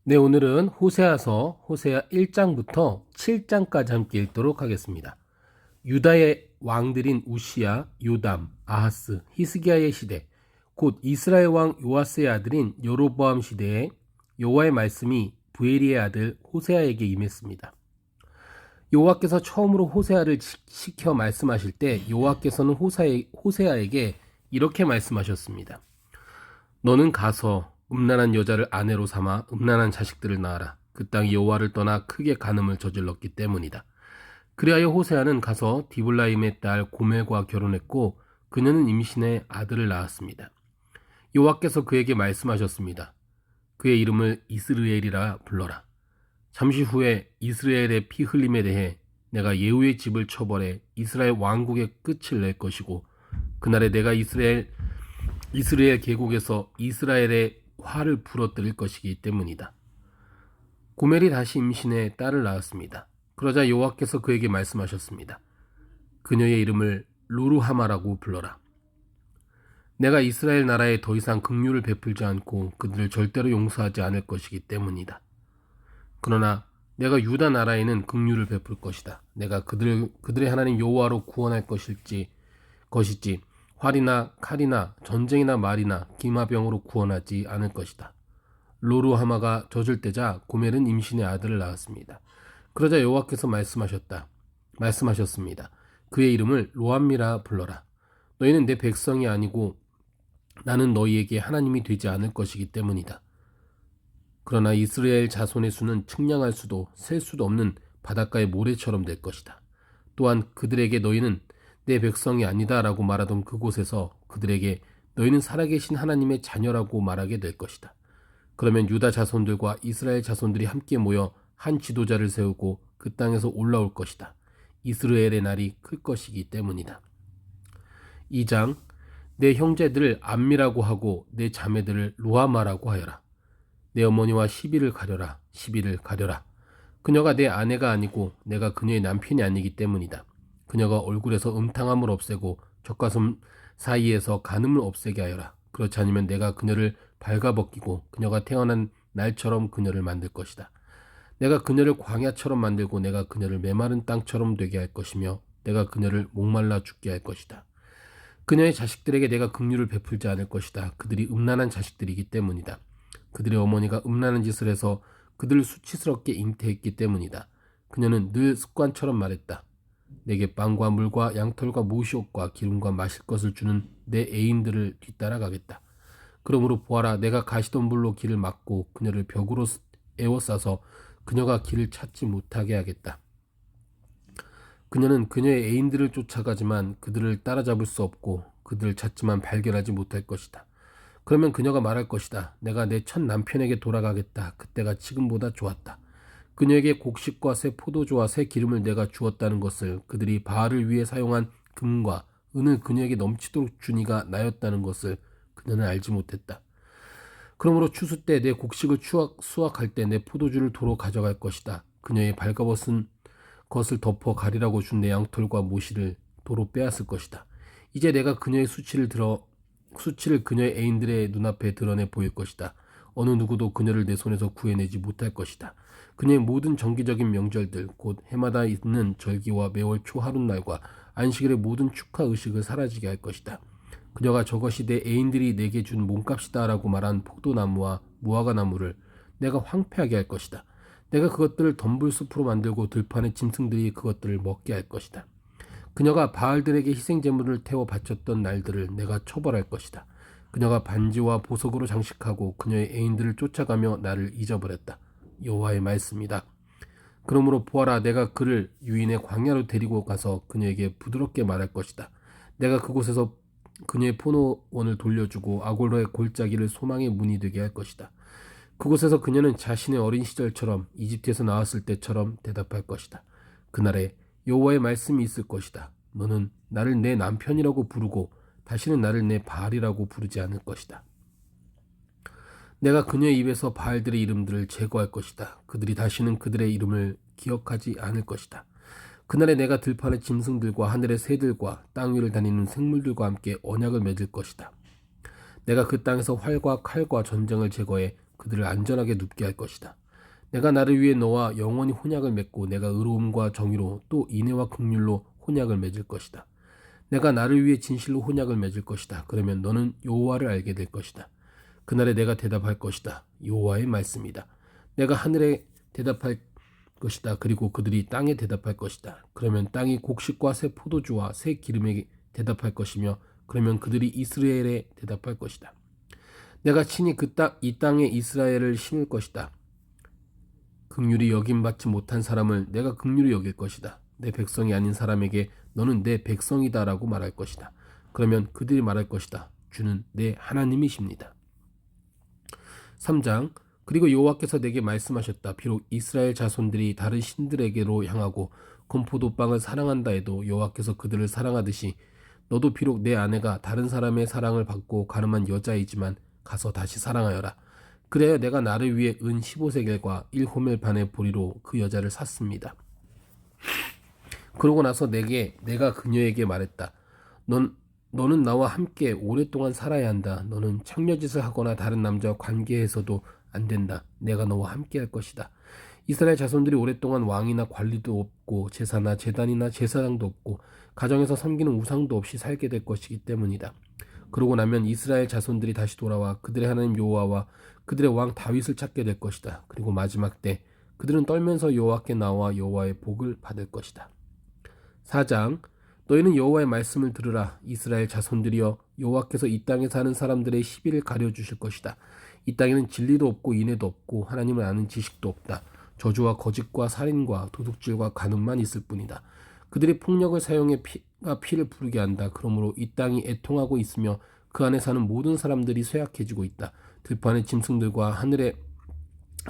네, 오늘은 호세아서 호세아 1장부터 7장까지 함께 읽도록 하겠습니다. 유다의 왕들인 우시야, 요담, 아하스, 히스기야의 시대, 곧 이스라엘 왕 요아스의 아들인 여로보암 시대에 여호와의 말씀이 부에리의 아들 호세아에게 임했습니다. 여호와께서 처음으로 호세아를 시켜 말씀하실 때 여호와께서는 호세아에게 이렇게 말씀하셨습니다. 너는 가서 음란한 여자를 아내로 삼아 음란한 자식들을 낳아라. 그 땅이 여호와를 떠나 크게 간음을 저질렀기 때문이다. 그리하여 호세아는 가서 디블라임의 딸 고멜과 결혼했고 그녀는 임신해 아들을 낳았습니다. 여호와께서 그에게 말씀하셨습니다. 그의 이름을 이스르엘이라 불러라. 잠시 후에 이스라엘의 피 흘림에 대해 내가 예후의 집을 처벌해 이스라엘 왕국의 끝을 낼 것이고 그날에 내가 이스라엘 계곡에서 이스라엘의 화를 불어들일 것이기 때문이다. 고멜이 다시 임신해 딸을 낳았습니다. 그러자 여호와께서 그에게 말씀하셨습니다. 그녀의 이름을 로루하마라고 불러라. 내가 이스라엘 나라에 더 이상 긍휼을 베풀지 않고 그들을 절대로 용서하지 않을 것이기 때문이다. 그러나 내가 유다 나라에는 긍휼을 베풀 것이다. 내가 그들의 하나님 여호와로 구원할 것이지 활이나 칼이나 전쟁이나 말이나 기마병으로 구원하지 않을 것이다. 로루하마가 젖을 때자 고멜은 임신의 아들을 낳았습니다. 그러자 여호와께서 말씀하셨습니다. 그의 이름을 로암미라 불러라. 너희는 내 백성이 아니고 나는 너희에게 하나님이 되지 않을 것이기 때문이다. 그러나 이스라엘 자손의 수는 측량할 수도 셀 수도 없는 바닷가의 모래처럼 될 것이다. 또한 그들에게 너희는 내 백성이 아니다 라고 말하던 그곳에서 그들에게 너희는 살아계신 하나님의 자녀라고 말하게 될 것이다. 그러면 유다 자손들과 이스라엘 자손들이 함께 모여 한 지도자를 세우고 그 땅에서 올라올 것이다. 이스라엘의 날이 클 것이기 때문이다. 2장 내 형제들을 암미라고 하고 내 자매들을 로아마라고 하여라. 내 어머니와 시비를 가려라. 그녀가 내 아내가 아니고 내가 그녀의 남편이 아니기 때문이다. 그녀가 얼굴에서 음탕함을 없애고 젖가슴 사이에서 간음을 없애게 하여라. 그렇지 않으면 내가 그녀를 발가벗기고 그녀가 태어난 날처럼 그녀를 만들 것이다. 내가 그녀를 광야처럼 만들고 내가 그녀를 메마른 땅처럼 되게 할 것이며 내가 그녀를 목말라 죽게 할 것이다. 그녀의 자식들에게 내가 긍휼을 베풀지 않을 것이다. 그들이 음란한 자식들이기 때문이다. 그들의 어머니가 음란한 짓을 해서 그들을 수치스럽게 잉태했기 때문이다. 그녀는 늘 습관처럼 말했다. 내게 빵과 물과 양털과 모시옷과 기름과 마실 것을 주는 내 애인들을 뒤따라가겠다. 그러므로 보아라, 내가 가시던 물로 길을 막고 그녀를 벽으로 에워싸서 그녀가 길을 찾지 못하게 하겠다. 그녀는 그녀의 애인들을 쫓아가지만 그들을 따라잡을 수 없고 그들을 찾지만 발견하지 못할 것이다. 그러면 그녀가 말할 것이다. 내가 내 첫 남편에게 돌아가겠다. 그때가 지금보다 좋았다. 그녀에게 곡식과 새 포도주와 새 기름을 내가 주었다는 것을, 그들이 바알을 위해 사용한 금과 은을 그녀에게 넘치도록 준 이가 나였다는 것을 그녀는 알지 못했다. 그러므로 추수 때 내 곡식을 수확할 때 내 포도주를 도로 가져갈 것이다. 그녀의 발가벗은 것을 덮어 가리라고 준 내 양털과 모시를 도로 빼앗을 것이다. 이제 내가 그녀의 수치를 그녀의 애인들의 눈앞에 드러내 보일 것이다. 어느 누구도 그녀를 내 손에서 구해내지 못할 것이다. 그녀의 모든 정기적인 명절들, 곧 해마다 있는 절기와 매월 초하룻날과 안식일의 모든 축하 의식을 사라지게 할 것이다. 그녀가 저것이 내 애인들이 내게 준 몸값이다 라고 말한 포도나무와 무화과나무를 내가 황폐하게 할 것이다. 내가 그것들을 덤불숲으로 만들고 들판의 짐승들이 그것들을 먹게 할 것이다. 그녀가 바알들에게 희생제물을 태워 바쳤던 날들을 내가 처벌할 것이다. 그녀가 반지와 보석으로 장식하고 그녀의 애인들을 쫓아가며 나를 잊어버렸다. 여호와의 말씀이다. 그러므로 보아라, 내가 그를 유인의 광야로 데리고 가서 그녀에게 부드럽게 말할 것이다. 내가 그곳에서 그녀의 포도원을 돌려주고 아골로의 골짜기를 소망의 문이 되게 할 것이다. 그곳에서 그녀는 자신의 어린 시절처럼 이집트에서 나왔을 때처럼 대답할 것이다. 그날에 여호와의 말씀이 있을 것이다. 너는 나를 내 남편이라고 부르고 다시는 나를 내 바알이라고 부르지 않을 것이다. 내가 그녀의 입에서 바알들의 이름들을 제거할 것이다. 그들이 다시는 그들의 이름을 기억하지 않을 것이다. 그날에 내가 들판의 짐승들과 하늘의 새들과 땅 위를 다니는 생물들과 함께 언약을 맺을 것이다. 내가 그 땅에서 활과 칼과 전쟁을 제거해 그들을 안전하게 눕게 할 것이다. 내가 나를 위해 너와 영원히 혼약을 맺고 내가 의로움과 정의로 또 인애와 긍휼로 혼약을 맺을 것이다. 내가 나를 위해 진실로 혼약을 맺을 것이다. 그러면 너는 여호와를 알게 될 것이다. 그날에 내가 대답할 것이다. 여호와의 말씀이다. 내가 하늘에 대답할 것이다. 그리고 그들이 땅에 대답할 것이다. 그러면 땅이 곡식과 새 포도주와 새 기름에 대답할 것이며 그러면 그들이 이스라엘에 대답할 것이다. 내가 친히 이 땅에 이스라엘을 심을 것이다. 긍휼히 여김받지 못한 사람을 내가 긍휼히 여길 것이다. 내 백성이 아닌 사람에게 너는 내 백성이다라고 말할 것이다. 그러면 그들이 말할 것이다. 주는 내 하나님이십니다. 3장 그리고 여호와께서 내게 말씀하셨다. 비록 이스라엘 자손들이 다른 신들에게로 향하고 건포도빵을 사랑한다 해도 여호와께서 그들을 사랑하듯이 너도 비록 내 아내가 다른 사람의 사랑을 받고 가늠한 여자이지만 가서 다시 사랑하여라. 그래야 내가 나를 위해 은 15세겔과 1호멜 반의 보리로 그 여자를 샀습니다. 그러고 나서 내가 그녀에게 말했다. 너는 나와 함께 오랫동안 살아야 한다. 너는 창녀짓을 하거나 다른 남자와 관계해서도 안 된다. 내가 너와 함께 할 것이다. 이스라엘 자손들이 오랫동안 왕이나 관리도 없고 제사나 제단이나 제사장도 없고 가정에서 섬기는 우상도 없이 살게 될 것이기 때문이다. 그러고 나면 이스라엘 자손들이 다시 돌아와 그들의 하나님 여호와와 그들의 왕 다윗을 찾게 될 것이다. 그리고 마지막 때 그들은 떨면서 여호와께 나와 여호와의 복을 받을 것이다. 4장 너희는 여호와의 말씀을 들으라. 이스라엘 자손들이여 여호와께서 이 땅에 사는 사람들의 시비를 가려주실 것이다. 이 땅에는 진리도 없고 인애도 없고 하나님을 아는 지식도 없다. 저주와 거짓과 살인과 도둑질과 간음만 있을 뿐이다. 그들이 폭력을 사용해 피를 부르게 한다. 그러므로 이 땅이 애통하고 있으며 그 안에 사는 모든 사람들이 쇠약해지고 있다. 들판의 짐승들과 하늘의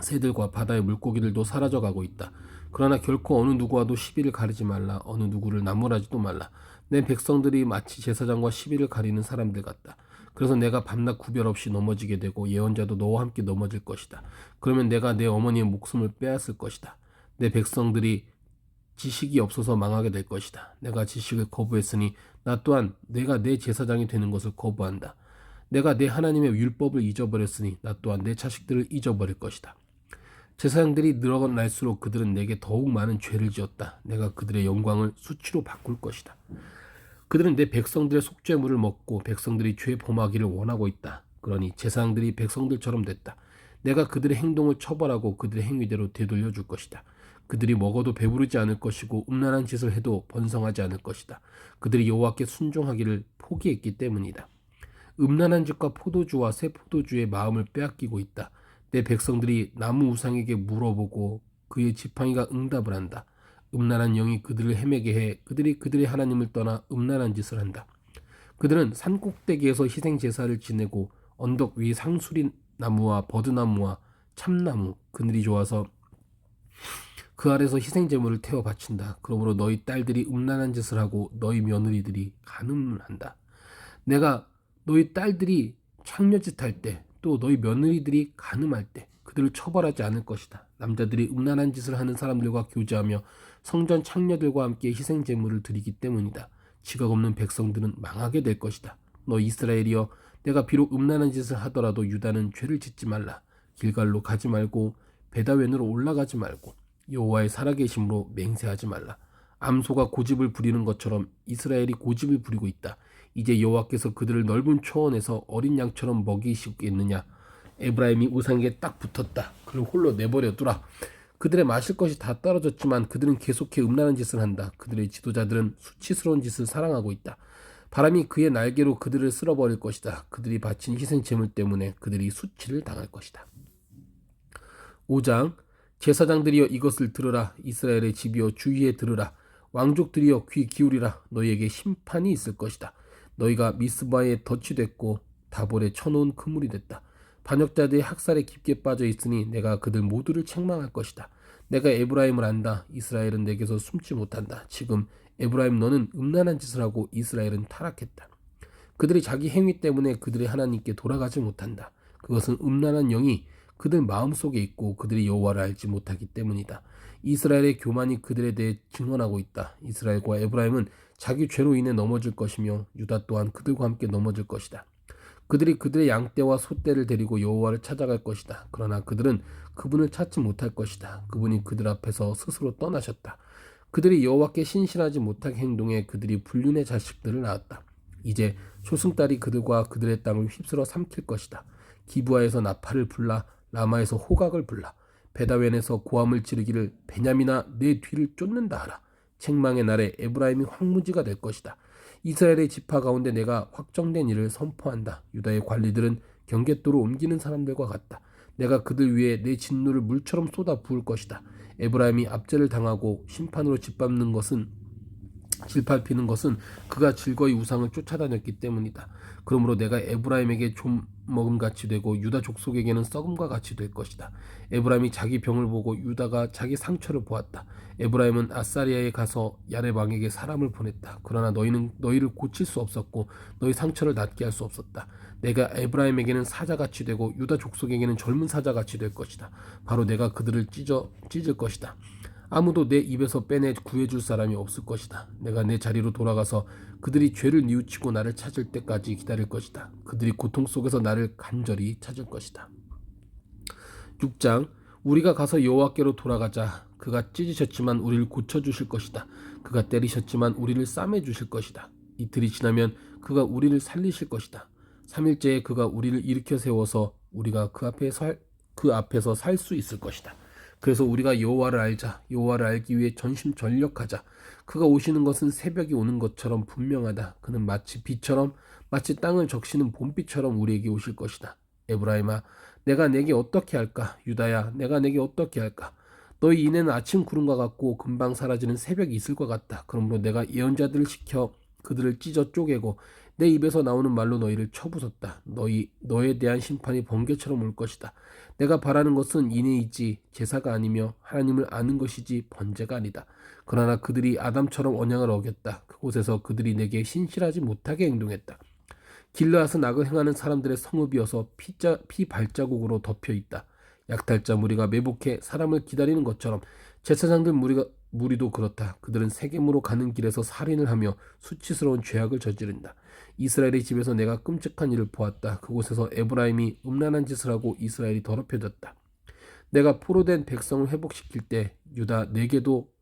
새들과 바다의 물고기들도 사라져가고 있다. 그러나 결코 어느 누구와도 시비를 가리지 말라. 어느 누구를 나무라지도 말라. 내 백성들이 마치 제사장과 시비를 가리는 사람들 같다. 그래서 내가 밤낮 구별 없이 넘어지게 되고 예언자도 너와 함께 넘어질 것이다. 그러면 내가 내 어머니의 목숨을 빼앗을 것이다. 내 백성들이 지식이 없어서 망하게 될 것이다. 내가 지식을 거부했으니 나 또한 내가 내 제사장이 되는 것을 거부한다. 내가 내 하나님의 율법을 잊어버렸으니 나 또한 내 자식들을 잊어버릴 것이다. 제사장들이 늘어날수록 그들은 내게 더욱 많은 죄를 지었다. 내가 그들의 영광을 수치로 바꿀 것이다. 그들은 내 백성들의 속죄물을 먹고 백성들이 죄 범하기를 원하고 있다. 그러니 제사장들이 백성들처럼 됐다. 내가 그들의 행동을 처벌하고 그들의 행위대로 되돌려 줄 것이다. 그들이 먹어도 배부르지 않을 것이고 음란한 짓을 해도 번성하지 않을 것이다. 그들이 여호와께 순종하기를 포기했기 때문이다. 음란한 짓과 포도주와 새 포도주의 마음을 빼앗기고 있다. 내 백성들이 나무 우상에게 물어보고 그의 지팡이가 응답을 한다. 음란한 영이 그들을 헤매게 해 그들이 그들의 하나님을 떠나 음란한 짓을 한다. 그들은 산 꼭대기에서 희생 제사를 지내고 언덕 위 상수리 나무와 버드나무와 참나무 그늘이 좋아서 그 아래서 희생 제물을 태워 바친다. 그러므로 너희 딸들이 음란한 짓을 하고 너희 며느리들이 간음을 한다. 내가 너희 딸들이 창녀짓 할 때 또 너희 며느리들이 간음할 때 그들을 처벌하지 않을 것이다. 남자들이 음란한 짓을 하는 사람들과 교제하며 성전 창녀들과 함께 희생 제물을 드리기 때문이다. 지각 없는 백성들은 망하게 될 것이다. 너 이스라엘이여 내가 비록 음란한 짓을 하더라도 유다는 죄를 짓지 말라. 길갈로 가지 말고 베다웬으로 올라가지 말고 여호와의 살아계심으로 맹세하지 말라. 암소가 고집을 부리는 것처럼 이스라엘이 고집을 부리고 있다. 이제 여호와께서 그들을 넓은 초원에서 어린 양처럼 먹이시겠느냐. 에브라임이 우상에게 딱 붙었다. 그를 홀로 내버려 두라. 그들의 마실 것이 다 떨어졌지만 그들은 계속해 음란한 짓을 한다. 그들의 지도자들은 수치스러운 짓을 사랑하고 있다. 바람이 그의 날개로 그들을 쓸어버릴 것이다. 그들이 바친 희생 제물 때문에 그들이 수치를 당할 것이다. 5장 제사장들이여 이것을 들으라. 이스라엘의 집이여 주의에 들으라. 왕족들이여 귀 기울이라. 너희에게 심판이 있을 것이다. 너희가 미스바에 덫이 됐고 다볼에 쳐놓은 그물이 됐다. 반역자들이 학살에 깊게 빠져 있으니 내가 그들 모두를 책망할 것이다. 내가 에브라임을 안다. 이스라엘은 내게서 숨지 못한다. 지금 에브라임 너는 음란한 짓을 하고 이스라엘은 타락했다. 그들이 자기 행위 때문에 그들의 하나님께 돌아가지 못한다. 그것은 음란한 영이 그들 마음속에 있고 그들이 여호와를 알지 못하기 때문이다. 이스라엘의 교만이 그들에 대해 증언하고 있다. 이스라엘과 에브라임은 자기 죄로 인해 넘어질 것이며 유다 또한 그들과 함께 넘어질 것이다. 그들이 그들의 양떼와 소떼를 데리고 여호와를 찾아갈 것이다. 그러나 그들은 그분을 찾지 못할 것이다. 그분이 그들 앞에서 스스로 떠나셨다. 그들이 여호와께 신실하지 못하게 행동해 그들이 불륜의 자식들을 낳았다. 이제 초승달이 그들과 그들의 땅을 휩쓸어 삼킬 것이다. 기브아에서 나팔을 불라 라마에서 호각을 불라 베다웬에서 고함을 지르기를 베냐민아 내 뒤를 쫓는다 하라. 책망의 날에 에브라임이 황무지가 될 것이다. 이스라엘의 지파 가운데 내가 확정된 일을 선포한다. 유다의 관리들은 경계도로 옮기는 사람들과 같다. 내가 그들 위에 내 진노를 물처럼 쏟아 부을 것이다. 에브라임이 압제를 당하고 심판으로 짓밟히는 것은 그가 즐거이 우상을 쫓아다녔기 때문이다. 그러므로 내가 에브라임에게 좀 먹음같이 되고 유다 족속에게는 썩음과 같이 될 것이다. 에브라임이 자기 병을 보고 유다가 자기 상처를 보았다. 에브라임은 아사리아에 가서 야렙 왕에게 사람을 보냈다. 그러나 너희는 너희를 고칠 수 없었고 너희 상처를 낫게 할 수 없었다. 내가 에브라임에게는 사자같이 되고 유다 족속에게는 젊은 사자같이 될 것이다. 바로 내가 그들을 찢을 것이다. 아무도 내 입에서 빼내 구해줄 사람이 없을 것이다. 내가 내 자리로 돌아가서 그들이 죄를 뉘우치고 나를 찾을 때까지 기다릴 것이다. 그들이 고통 속에서 나를 간절히 찾을 것이다. 6장 우리가 가서 여호와께로 돌아가자. 그가 찢으셨지만 우리를 고쳐주실 것이다. 그가 때리셨지만 우리를 싸매주실 것이다. 이틀이 지나면 그가 우리를 살리실 것이다. 3일째에 그가 우리를 일으켜 세워서 우리가 그 앞에서 살 수 있을 것이다. 그래서 우리가 여호와를 알자. 여호와를 알기 위해 전심전력하자. 그가 오시는 것은 새벽이 오는 것처럼 분명하다. 그는 마치 비처럼 마치 땅을 적시는 봄비처럼 우리에게 오실 것이다. 에브라임아 내가 내게 어떻게 할까? 유다야 내가 내게 어떻게 할까? 너희 인해는 아침 구름과 같고 금방 사라지는 새벽이 있을 것 같다. 그러므로 내가 예언자들을 시켜 그들을 찢어 쪼개고 내 입에서 나오는 말로 너희를 쳐부쉈다. 너에 대한 심판이 번개처럼 올 것이다. 내가 바라는 것은 인애이지 제사가 아니며 하나님을 아는 것이지 번제가 아니다. 그러나 그들이 아담처럼 언약을 어겼다. 그곳에서 그들이 내게 신실하지 못하게 행동했다. 길르앗은 악을 행하는 사람들의 성읍이어서 피 발자국으로 덮여 있다. 약탈자 무리가 매복해 사람을 기다리는 것처럼 제사장들 무리도 그렇다. 그들은 세겜으로 가는 길에서 살인을 하며 수치스러운 죄악을 저지른다. 이스라엘의 집에서 내가 끔찍한 일을 보았다. 그곳에서 에브라임이 음란한 짓을 하고 이스라엘이 더럽혀졌다. 내가 포로된 백성을 회복시킬 때 유다 내게도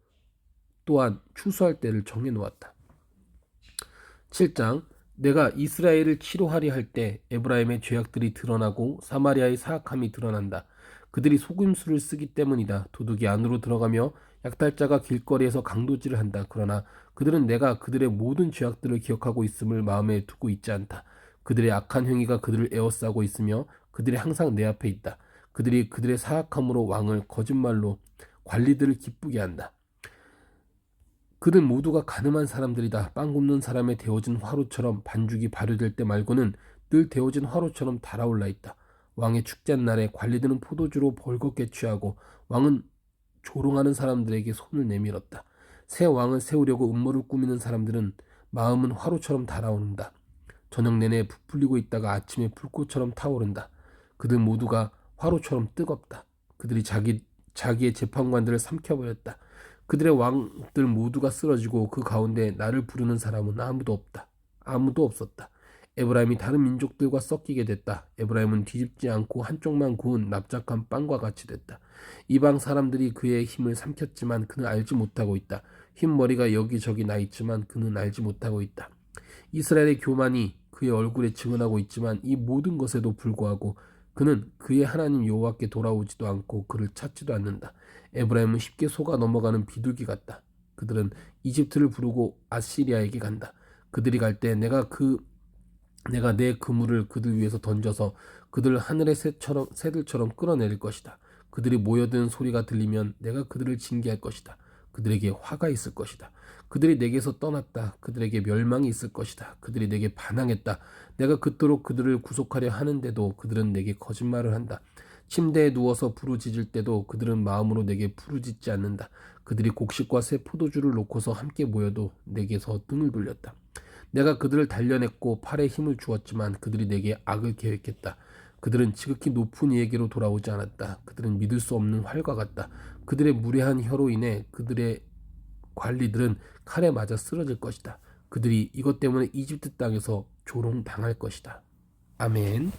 또한 추수할 때를 정해놓았다. 7장 내가 이스라엘을 치료하려 할 때 에브라임의 죄악들이 드러나고 사마리아의 사악함이 드러난다. 그들이 속임수를 쓰기 때문이다. 도둑이 안으로 들어가며 약탈자가 길거리에서 강도질을 한다. 그러나 그들은 내가 그들의 모든 죄악들을 기억하고 있음을 마음에 두고 있지 않다. 그들의 악한 행위가 그들을 에워싸고 있으며 그들이 항상 내 앞에 있다. 그들이 그들의 사악함으로 왕을 거짓말로 관리들을 기쁘게 한다. 그들 모두가 가늠한 사람들이다. 빵 굽는 사람의 데워진 화로처럼 반죽이 발효될 때 말고는 늘 데워진 화로처럼 달아올라 있다. 왕의 축제한 날에 관리들은 포도주로 벌겋게 취하고 왕은 조롱하는 사람들에게 손을 내밀었다. 새 왕을 세우려고 음모를 꾸미는 사람들은 마음은 화로처럼 달아오른다. 저녁 내내 부풀리고 있다가 아침에 불꽃처럼 타오른다. 그들 모두가 화로처럼 뜨겁다. 그들이 자기의 재판관들을 삼켜버렸다. 그들의 왕들 모두가 쓰러지고 그 가운데 나를 부르는 사람은 아무도 없었다. 에브라임이 다른 민족들과 섞이게 됐다. 에브라임은 뒤집지 않고 한쪽만 구운 납작한 빵과 같이 됐다. 이방 사람들이 그의 힘을 삼켰지만 그는 알지 못하고 있다. 흰머리가 여기저기 나 있지만 그는 알지 못하고 있다. 이스라엘의 교만이 그의 얼굴에 증언하고 있지만 이 모든 것에도 불구하고 그는 그의 하나님 여호와께 돌아오지도 않고 그를 찾지도 않는다. 에브라임은 쉽게 속아 넘어가는 비둘기 같다. 그들은 이집트를 부르고 아시리아에게 간다. 그들이 갈 때 내가 내 그물을 그들 위에서 던져서 그들을 하늘의 새들처럼 끌어내릴 것이다. 그들이 모여드는 소리가 들리면 내가 그들을 징계할 것이다. 그들에게 화가 있을 것이다. 그들이 내게서 떠났다. 그들에게 멸망이 있을 것이다. 그들이 내게 반항했다. 내가 그토록 그들을 구속하려 하는데도 그들은 내게 거짓말을 한다. 침대에 누워서 부르짖을 때도 그들은 마음으로 내게 부르짖지 않는다. 그들이 곡식과 새 포도주를 놓고서 함께 모여도 내게서 등을 돌렸다. 내가 그들을 단련했고 팔에 힘을 주었지만 그들이 내게 악을 계획했다. 그들은 지극히 높은 이에게로 돌아오지 않았다. 그들은 믿을 수 없는 활과 같다. 그들의 무례한 혀로 인해 그들의 관리들은 칼에 맞아 쓰러질 것이다. 그들이 이것 때문에 이집트 땅에서 조롱당할 것이다. 아멘.